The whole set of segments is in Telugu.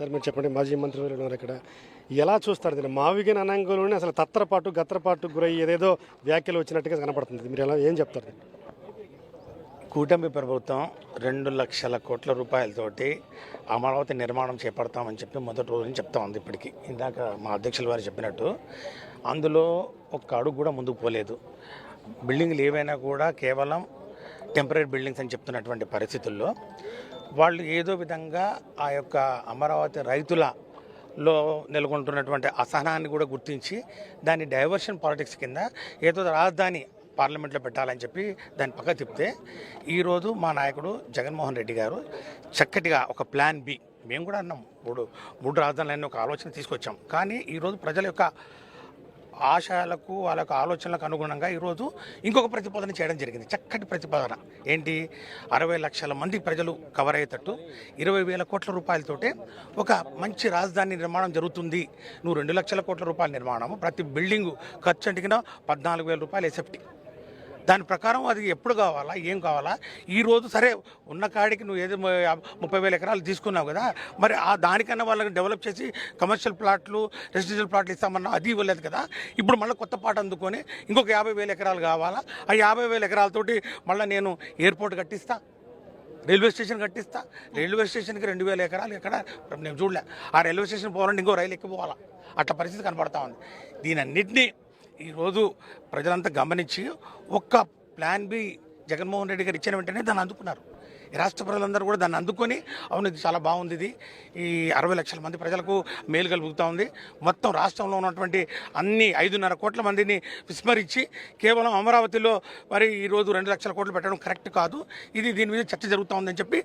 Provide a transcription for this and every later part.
సార్ మీరు చెప్పండి, మాజీ మంత్రివర్యులు ఉన్నారు ఇక్కడ, ఎలా చూస్తారు దీన్ని? మావిగన్ అనంగంలోనే అసలు తత్రపాటు గత్రపాటు గురై ఏదేదో వ్యాఖ్యలు వచ్చినట్టుగా కనపడుతుంది. మీరు ఎలా ఏం చెప్తారు? కూటమి ప్రభుత్వం 2,00,000 కోట్ల రూపాయలతోటి అమరావతి నిర్మాణం చేపడతామని చెప్పి మొదటి రోజు నుంచి చెప్తా ఉంది. ఇప్పటికీ ఇందాక మా అధ్యక్షుల వారు చెప్పినట్టు అందులో ఒక్క అడుగు కూడా ముందుకు పోలేదు. బిల్డింగ్లు ఏవైనా కూడా కేవలం టెంపరీ బిల్డింగ్స్ అని చెప్తున్నటువంటి పరిస్థితుల్లో వాళ్ళు ఏదో విధంగా ఆ యొక్క అమరావతి రైతులలో నెలకొంటున్నటువంటి అసహనాన్ని కూడా గుర్తించి దాన్ని డైవర్షన్ పాలిటిక్స్ కింద ఏదో రాజధాని పార్లమెంట్లో పెట్టాలని చెప్పి దాన్ని పక్క తిప్పితే ఈరోజు మా నాయకుడు జగన్మోహన్ రెడ్డి గారు చక్కటిగా ఒక ప్లాన్ బి, మేము కూడా అన్నాం, మూడు రాజధానులన్నీ ఒక ఆలోచన తీసుకొచ్చాం. కానీ ఈరోజు ప్రజల యొక్క ఆశయాలకు వాళ్ళ యొక్క ఆలోచనలకు అనుగుణంగా ఈరోజు ఇంకొక ప్రతిపాదన చేయడం జరిగింది. చక్కటి ప్రతిపాదన ఏంటి? 60 లక్షల మంది ప్రజలు కవర్ అయ్యేటట్టు 20,000 కోట్ల రూపాయలతోటే ఒక మంచి రాజధాని నిర్మాణం జరుగుతుంది. నువ్వు 2 లక్షల కోట్ల రూపాయల నిర్మాణము, ప్రతి బిల్డింగు ఖర్చు అంటికిన 14,000 రూపాయలు ఎసెప్టీ. దాని ప్రకారం అది ఎప్పుడు కావాలా, ఏం కావాలా? ఈరోజు సరే ఉన్న కాడికి నువ్వు ఏదో 30,000 ఎకరాలు తీసుకున్నావు కదా, మరి ఆ దానికన్నా వాళ్ళకి డెవలప్ చేసి కమర్షియల్ ప్లాట్లు, రెసిడెన్షియల్ ప్లాట్లు ఇస్తామన్నా అది ఇవ్వలేదు కదా. ఇప్పుడు మళ్ళీ కొత్త పాట అందుకొని ఇంకొక 50,000 ఎకరాలు కావాలా? ఆ 50,000 ఎకరాలతోటి మళ్ళీ నేను ఎయిర్పోర్ట్ కట్టిస్తా, రైల్వే స్టేషన్ కట్టిస్తా. రైల్వే స్టేషన్కి 2,000 ఎకరాలు ఎక్కడ నేను చూడలే. ఆ రైల్వే స్టేషన్ పోవాలంటే ఇంకో రైలు ఎక్కిపోవాలా, అట్లా పరిస్థితి కనపడతా ఉంది. దీనన్నింటినీ ఈరోజు ప్రజలంతా గమనించి ఒక్క ప్లాన్ బి జగన్మోహన్ రెడ్డి గారు ఇచ్చిన వెంటనే దాన్ని అందుకున్నారు. ఈ రాష్ట్ర ప్రజలందరూ కూడా దాన్ని అందుకొని అవును ఇది చాలా బాగుంది, ఇది ఈ 60 లక్షల మంది ప్రజలకు మేలు కలుగుతూ ఉంది, మొత్తం రాష్ట్రంలో ఉన్నటువంటి అన్ని 5.5 కోట్ల మందిని విస్మరించి కేవలం అమరావతిలో మరి ఈరోజు 2 లక్షల కోట్లు పెట్టడం కరెక్ట్ కాదు, ఇది దీని మీద చర్చ జరుగుతూ ఉందని చెప్పి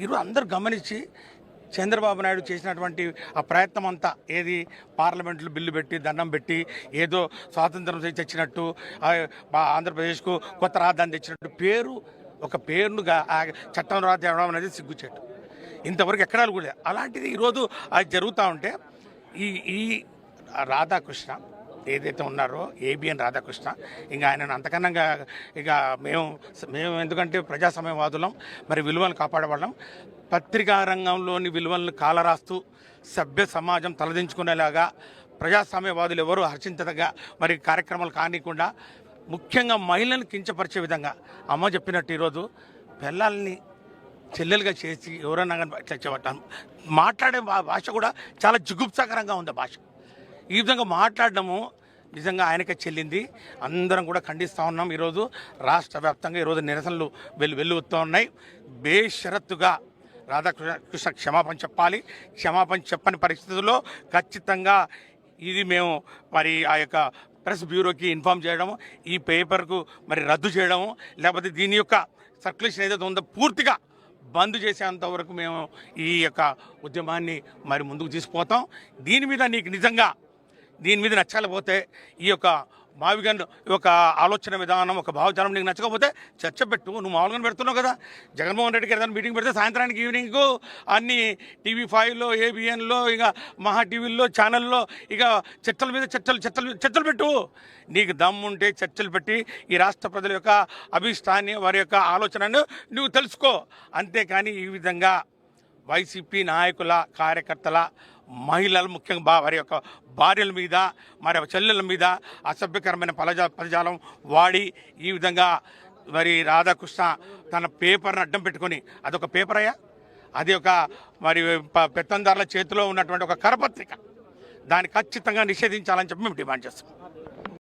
ఈరోజు అందరూ గమనించి చంద్రబాబు నాయుడు చేసినటువంటి ఆ ప్రయత్నం అంతా ఏది? పార్లమెంట్లో బిల్లు పెట్టి దండం పెట్టి ఏదో స్వాతంత్రం తెచ్చినట్టు, ఆంధ్రప్రదేశ్కు కొత్త రాజధాని తెచ్చినట్టు ఒక పేరును చట్టం రాజధాని అనేది సిగ్గుచేటు. ఇంతవరకు ఎక్కడాలు కూడా అలాంటిది ఈరోజు అది జరుగుతూ ఉంటే ఈ రాధాకృష్ణ ఏదైతే ఉన్నారో ఏబిఎన్ రాధాకృష్ణ, ఇంకా ఆయనను అంతకన్నా ఇక మేము ఎందుకంటే ప్రజాస్వామ్యవాదులం, మరి విలువలను కాపాడేవాళ్ళం, పత్రికా రంగంలోని విలువలను కాలరాస్తూ సభ్య సమాజం తలదించుకునేలాగా ప్రజాస్వామ్యవాదులు ఎవరు హర్షించదగా మరి కార్యక్రమాలు కానికుండా ముఖ్యంగా మహిళలను కించపరిచే విధంగా అమ్మ చెప్పినట్టు ఈరోజు పిల్లల్ని చెల్లెలుగా చేసి ఎవరన్నా కానీ మాట్లాడే భాష కూడా చాలా జుగుప్సాకరంగా ఉంది. భాష ఈ విధంగా మాట్లాడడము నిజంగా ఆయనకే చెల్లింది. అందరం కూడా ఖండిస్తూ ఉన్నాం. ఈరోజు రాష్ట్ర వ్యాప్తంగా ఈరోజు నిరసనలు వెల్లువెత్తుతూ ఉన్నాయి. బేషరత్తుగా రాధాకృష్ణ క్షమాపణ చెప్పాలి. క్షమాపణ చెప్పని పరిస్థితుల్లో ఖచ్చితంగా ఇది మేము మరి ఆ యొక్క ప్రెస్ బ్యూరోకి ఇన్ఫామ్ చేయడము, ఈ పేపర్కు మరి రద్దు చేయడము, లేకపోతే దీని యొక్క సర్క్యులేషన్ ఏదైతే ఉందో పూర్తిగా బంద్ చేసేంత వరకు మేము ఈ యొక్క ఉద్యమాన్ని మరి ముందుకు తీసుకుపోతాం. దీని మీద నీకు నిజంగా దీని మీద నచ్చకపోతే ఈ యొక్క మావిగన్ ఒక ఆలోచన విధానం, ఒక భావజాలం నీకు నచ్చకపోతే చర్చ పెట్టు. నువ్వు మామూలుగా పెడుతున్నావు కదా, జగన్మోహన్ రెడ్డికి ఏదైనా మీటింగ్ పెడితే సాయంత్రానికి ఈవినింగ్ అన్ని TV5లో, ABNలో, ఇక మహా టీవీల్లో, ఛానల్లో ఇక చర్చల మీద చర్చలు పెట్టు. నీకు దమ్ముంటే చర్చలు పెట్టి ఈ రాష్ట్ర ప్రజల యొక్క అభిష్టాన్ని, వారి యొక్క ఆలోచనను నువ్వు తెలుసుకో. అంతేకాని ఈ విధంగా వైసీపీ నాయకుల, కార్యకర్తల, మహిళలు, ముఖ్యంగా వారి యొక్క భార్యల మీద, మరి చెల్లెల మీద అసభ్యకరమైన పదజాలం వాడి ఈ విధంగా మరి రాధాకృష్ణ తన పేపర్ని అడ్డం పెట్టుకొని, అదొక పేపర్ అయ్యా, అది ఒక మరి పెత్తందారుల చేతిలో ఉన్నటువంటి ఒక కరపత్రిక, దాన్ని ఖచ్చితంగా నిషేధించాలని చెప్పి మేము డిమాండ్ చేస్తాం.